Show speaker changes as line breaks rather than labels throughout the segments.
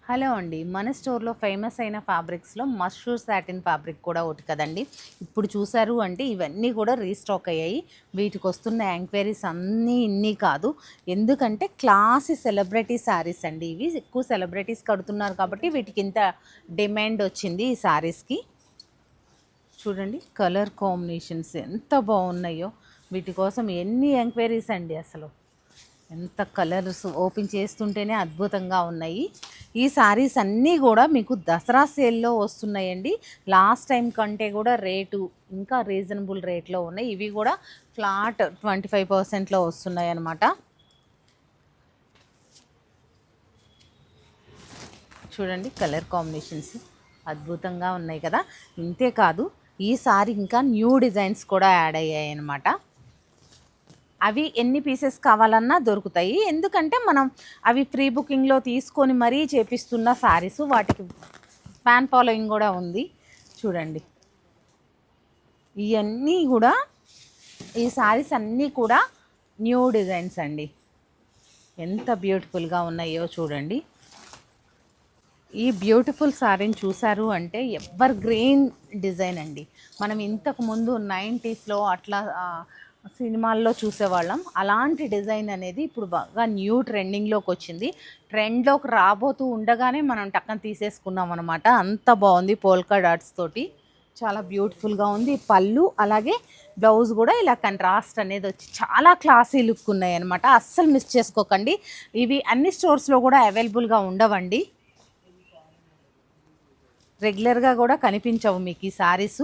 Hello అండి. మన స్టోర్‌లో ఫేమస్ అయిన ఫ్యాబ్రిక్స్‌లో మష్రూమ్ సాటిన్ ఫ్యాబ్రిక్ కూడా ఒకటి కదండీ. ఇప్పుడు చూసారు అంటే ఇవన్నీ కూడా రీస్టాక్ అయ్యాయి. వీటికొస్తున్న ఎంక్వైరీస్ అన్నీ ఇన్ని కాదు. ఎందుకంటే క్లాసీ సెలబ్రిటీ శారీస్ అండి ఇవి. ఎక్కువ సెలబ్రిటీస్ కడుతున్నారు కాబట్టి వీటికి ఇంత డిమాండ్ వచ్చింది ఈ శారీస్‌కి. చూడండి కలర్ కాంబినేషన్స్ ఎంత బాగున్నాయో. వీటి కోసం ఎన్ని ఎంక్వైరీస్ అండి అసలు. ఎంత కలర్స్ ఓపెన్ చేస్తుంటేనే అద్భుతంగా ఉన్నాయి. ఈ శారీస్ అన్నీ కూడా మీకు దసరా సేల్లో వస్తున్నాయండి. లాస్ట్ టైం కంటే కూడా రేటు ఇంకా రీజనబుల్ రేట్లో ఉన్నాయి. ఇవి కూడా ఫ్లాట్ 25%లో వస్తున్నాయి అన్నమాట. చూడండి కలర్ కాంబినేషన్స్ అద్భుతంగా ఉన్నాయి కదా. ఇంతేకాదు ఈసారి ఇంకా న్యూ డిజైన్స్ కూడా యాడ్ అయ్యాయి అన్నమాట. అవి ఎన్ని పీసెస్ కావాలన్నా దొరుకుతాయి. ఎందుకంటే మనం అవి ప్రీ బుకింగ్లో తీసుకొని మరీ చేపిస్తున్న శారీస్, వాటికి ఫ్యాన్ ఫాలోయింగ్ కూడా ఉంది. చూడండి ఇవన్నీ కూడా, ఈ శారీస్ అన్నీ కూడా న్యూ డిజైన్స్ అండి. ఎంత బ్యూటిఫుల్గా ఉన్నాయో చూడండి. ఈ బ్యూటిఫుల్ శారీని చూసారు అంటే ఎవర్ గ్రీన్ డిజైన్ అండి. మనం ఇంతకు ముందు 90స్లో అట్లా సినిమాల్లో చూసేవాళ్ళం. అలాంటి డిజైన్ అనేది ఇప్పుడు బాగా న్యూ ట్రెండింగ్లోకి వచ్చింది. ట్రెండ్లోకి రాబోతూ ఉండగానే మనం టక్కన తీసేసుకున్నాం అనమాట. అంత బాగుంది పోల్కా డాట్స్ తోటి. చాలా బ్యూటిఫుల్గా ఉంది. పళ్ళు అలాగే బ్లౌజ్ కూడా ఇలా కంట్రాస్ట్ అనేది వచ్చి చాలా క్లాసీ లుక్ ఉన్నాయి అనమాట. అస్సలు మిస్ చేసుకోకండి. ఇవి అన్ని స్టోర్స్లో కూడా అవైలబుల్గా ఉండవండి. రెగ్యులర్గా కూడా కనిపించవు మీకు ఈ శారీస్.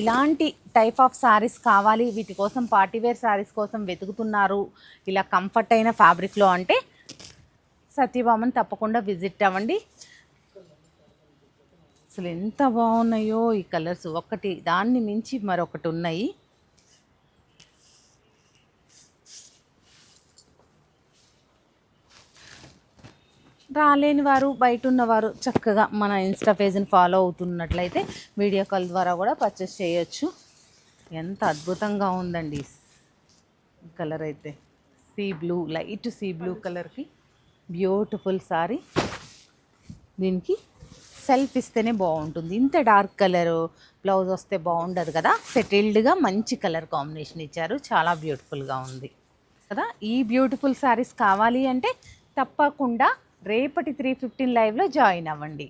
ఇలాంటి టైప్ ఆఫ్ శారీస్ కావాలి, వీటి కోసం పార్టీవేర్ శారీస్ కోసం వెతుకుతున్నారు ఇలా కంఫర్ట్ అయిన ఫ్యాబ్రిక్లో అంటే సత్యభామని తప్పకుండా విజిట్ అవ్వండి. అసలు ఎంత బాగున్నాయో ఈ కలర్స్, ఒకటి దాన్ని మించి మరొకటి ఉన్నాయి. రాలేని వారు, బయట ఉన్నవారు చక్కగా మన ఇన్స్టా పేజ్ని ఫాలో అవుతున్నట్లయితే వీడియో కాల్ ద్వారా కూడా పర్చేస్ చేయొచ్చు. ఎంత అద్భుతంగా ఉందండి కలర్ అయితే. Sea blue, light sea blue కలర్కి బ్యూటిఫుల్ సారీ. దీనికి సెల్ఫ్ ఇస్తేనే బాగుంటుంది. ఇంత డార్క్ కలరు బ్లౌజ్ వస్తే బాగుండదు కదా. సెటిల్డ్గా మంచి కలర్ కాంబినేషన్ ఇచ్చారు. చాలా బ్యూటిఫుల్గా ఉంది కదా. ఈ బ్యూటిఫుల్ శారీస్ కావాలి అంటే తప్పకుండా రేపటి 3:15 లైవ్లో జాయిన్ అవ్వండి.